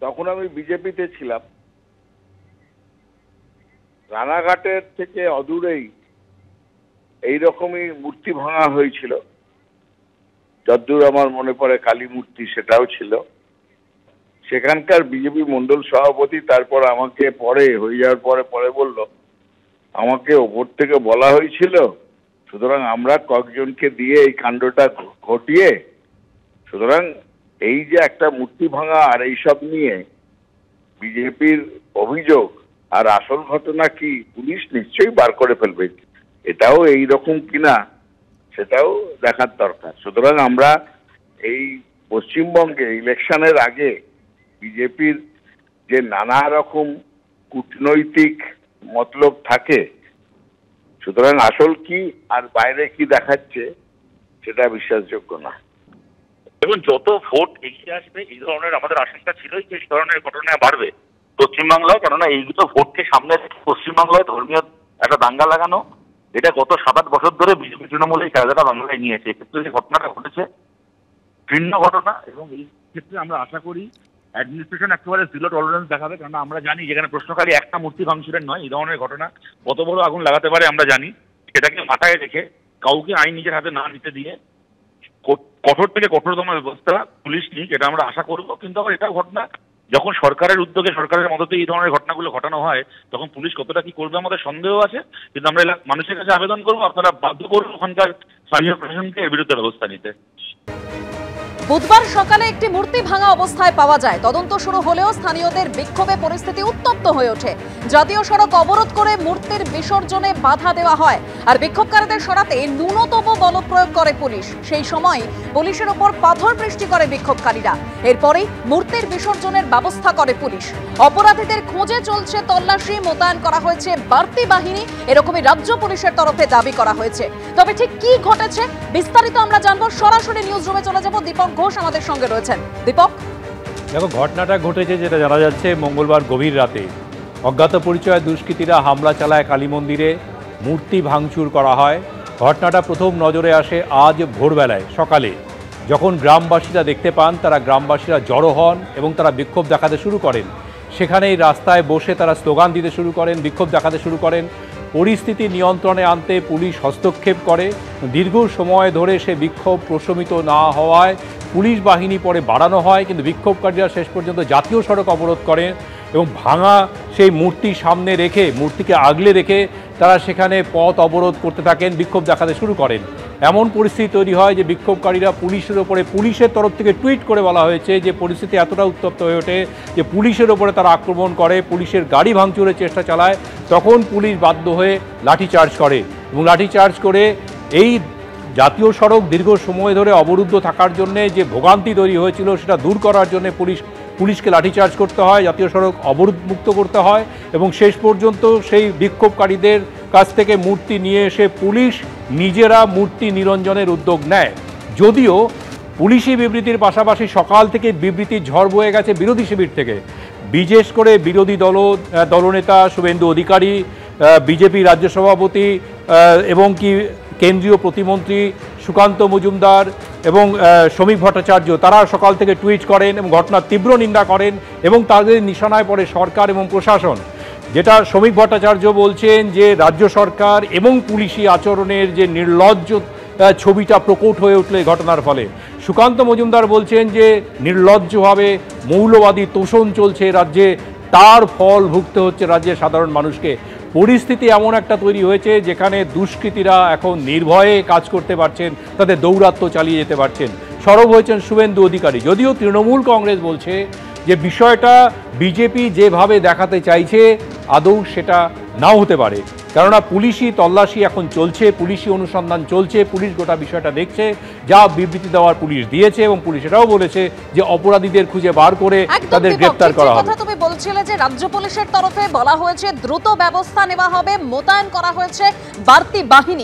তখন আমি বিজেপিতে ছিলাম। রানাঘাটের থেকে অদূরেই এইরকমই মূর্তি ভাঙা হয়েছিল, যদ্দূর আমার মনে পড়ে কালী মূর্তি সেটাও ছিল। সেখানকার বিজেপি মন্ডল সভাপতি তারপর আমাকে পরে হয়ে যাওয়ার পরে বলল, আমাকে ওপর থেকে বলা হয়েছিল, সুতরাং আমরা কয়েকজনকে দিয়ে এই কাণ্ডটা ঘটিয়ে, সুতরাং এই যে একটা মূর্তি ভাঙা আর এইসব নিয়ে বিজেপির অভিযোগ, আর আসল ঘটনা কি পুলিশ নিশ্চয়ই বার করে ফেলবে, এটাও এই রকম কিনা সেটাও দেখার দরকার। সুতরাং আমরা এই পশ্চিমবঙ্গে ইলেকশনের আগে বিজেপির যে নানা রকম কূটনৈতিক মতলব থাকে, সুতরাং আসল কি আর বাইরে কি দেখাচ্ছে সেটা বিশ্বাসযোগ্য না। দেখুন, যত ভোট এগিয়ে আসবে এই ধরনের আমাদের আশঙ্কা ছিলই যে এই ধরনের ঘটনা বাড়বে পশ্চিমবাংলায়। কেননা এইগুলো ভোটকে সামনে রেখে পশ্চিমবাংলায় ধর্মীয় একটা দাঙ্গা লাগানো, এটা গত 7-8 বছর ধরে বিজেপি তৃণমূল এই কায়দাটা বাংলায় নিয়েছে। এক্ষেত্রে যে ঘটনাটা ঘটেছে ঘৃণ্য ঘটনা, এবং এই ক্ষেত্রে আমরা আশা করি অ্যাডমিনিস্ট্রেশন একেবারে জিরো টলারেন্স দেখাবে। কারণ আমরা জানি যেখানে প্রশ্নকারী একটা মূর্তি ভাঙচুরের নয়, এই ধরনের ঘটনা কত বড় আগুন লাগাতে পারে আমরা জানি। সেটাকে মাথায় রেখে কাউকে আইন নিজের হাতে না নিতে দিয়ে কঠোর থেকে কঠোরতম ব্যবস্থা পুলিশ নিক, এটা আমরা আশা করবো। কিন্তু আবার এটাও ঘটনা, যখন সরকারের উদ্যোগে সরকারের মদতে এই ধরনের ঘটনাগুলো ঘটানো হয় তখন পুলিশ কতটা কি করবে আমাদের সন্দেহ আছে। কিন্তু আমরা মানুষের কাছে আবেদন করবো, আপনারা বাধ্য করুন ওখানকার স্থানীয় প্রশাসনকে এর বিরুদ্ধে ব্যবস্থা নিতে। বুধবার সকালে একটি মূর্তি ভাঙা অবস্থায় পাওয়া যায়। তদন্ত শুরু হলেও স্থানীয়দের বিক্ষোভে পরিস্থিতি উত্তপ্ত হয়ে ওঠে। জাতীয় সড়ক অবরোধ করে মূর্তির বিসর্জনে বাধা দেওয়া হয়, আর বিক্ষোভকারীদের সরাতে ন্যূনতম বলপ্রয়োগ করে পুলিশ। সেই সময় পুলিশের ওপর পাথর বৃষ্টি করে বিক্ষোভকারীরা। এরপরেই মূর্তির বিসর্জনের ব্যবস্থা করে পুলিশ। অপরাধীদের খোঁজে চলছে তল্লাশি, মোতায়েন করা হয়েছে বাড়তি বাহিনী, এরকমই রাজ্য পুলিশের তরফে দাবি করা হয়েছে। তবে ঠিক কি ঘটেছে বিস্তারিত আমরা জানবো। সরাসরি নিউজ রুমে চলে যাব। দীপক ঘোষ আমাদের সঙ্গে রয়েছেন। দীপক, দেখো, ঘটনাটা ঘটেছে যেটা জানা যাচ্ছে মঙ্গলবার গভীর রাতে অজ্ঞাত পরিচয় দুষ্কৃতীরা হামলা চালায় কালী মন্দিরে, মূর্তি ভাঙচুর করা হয়। ঘটনাটা প্রথম নজরে আসে আজ ভোরবেলায় সকালে, যখন গ্রামবাসীরা দেখতে পান, তারা গ্রামবাসীরা জড়ো হন এবং তারা বিক্ষোভ দেখাতে শুরু করেন। সেখানেই রাস্তায় বসে তারা স্লোগান দিতে শুরু করেন, বিক্ষোভ দেখাতে শুরু করেন। পরিস্থিতি নিয়ন্ত্রণে আনতে পুলিশ হস্তক্ষেপ করে। দীর্ঘ সময় ধরে সে বিক্ষোভ প্রশমিত না হওয়ায় পুলিশ বাহিনী পরে বাড়ানো হয়, কিন্তু বিক্ষোভকারীরা শেষ পর্যন্ত জাতীয় সড়ক অবরোধ করেন এবং ভাঙা সেই মূর্তির সামনে রেখে, মূর্তিকে আগলে রেখে তারা সেখানে পথ অবরোধ করতে থাকেন, বিক্ষোভ দেখাতে শুরু করেন। এমন পরিস্থিতি তৈরি হয় যে বিক্ষোভকারীরা পুলিশের ওপরে, পুলিশের তরফ থেকে টুইট করে বলা হয়েছে যে পরিস্থিতি এতটা উত্তপ্ত হয়ে ওঠে যে পুলিশের ওপরে তারা আক্রমণ করে, পুলিশের গাড়ি ভাঙচুরের চেষ্টা চালায়। তখন পুলিশ বাধ্য হয়ে লাঠিচার্জ করে এবং লাঠিচার্জ করে এই জাতীয় সড়ক দীর্ঘ সময় ধরে অবরুদ্ধ থাকার জন্যে যে ভোগান্তি তৈরি হয়েছিল সেটা দূর করার জন্য পুলিশকে লাঠিচার্জ করতে হয়, জাতীয় সড়ক অবরোধমুক্ত করতে হয় এবং শেষ পর্যন্ত সেই বিক্ষোভকারীদের কাছ থেকে মূর্তি নিয়ে এসে পুলিশ নিজেরা মূর্তি নিরঞ্জনের উদ্যোগ নেয়। যদিও পুলিশি বিবৃতির পাশাপাশি সকাল থেকে বিবৃতির ঝড় বয়ে গেছে বিরোধী শিবির থেকে। বিশেষ করে বিরোধী দলনেতা শুভেন্দু অধিকারী, বিজেপি রাজ্য সভাপতি এবং কি কেন্দ্রীয় প্রতিমন্ত্রী সুকান্ত মজুমদার এবং শ্রমিক ভট্টাচার্য, তারা সকাল থেকে টুইট করেন এবং ঘটনার তীব্র নিন্দা করেন এবং তাদের নিশানায় পড়ে সরকার এবং প্রশাসন। যেটা শ্রমিক ভট্টাচার্য বলছেন যে রাজ্য সরকার এবং পুলিশি আচরণের যে নির্লজ্জ ছবিটা প্রকট হয়ে উঠল এই ঘটনার ফলে। সুকান্ত মজুমদার বলছেন যে নির্লজ্জভাবে মৌলবাদী তোষণ চলছে রাজ্যে, তার ফল ভুগতে হচ্ছে রাজ্যের সাধারণ মানুষকে। পরিস্থিতি এমন একটা তৈরি হয়েছে যেখানে দুষ্কৃতীরা এখন নির্ভয়ে কাজ করতে পারছেন, তাদের দৌরাত্ম্য চালিয়ে যেতে পারছেন। সরব হয়েছেন শুভেন্দু অধিকারী। যদিও তৃণমূল কংগ্রেস বলছে যে বিষয়টা বিজেপি যেভাবে দেখাতে চাইছে আদৌ সেটা নাও হতে পারে, কেননা পুলিশি তল্লাশি এখন চলছে, পুলিশি অনুসন্ধান চলছে, পুলিশ গোটা বিষয়টা দেখছে। যা বিবৃতি দেওয়ার পুলিশ দিয়েছে এবং পুলিশ এটাও বলেছে যে অপরাধীদের খুঁজে বার করে তাদের গ্রেফতার করা হবে। তুমি বলছিলে যে রাজ্য পুলিশের তরফে বলা হয়েছে দ্রুত ব্যবস্থা নেওয়া হবে, মোতায়েন করা হয়েছে বাড়তি বাহিনী।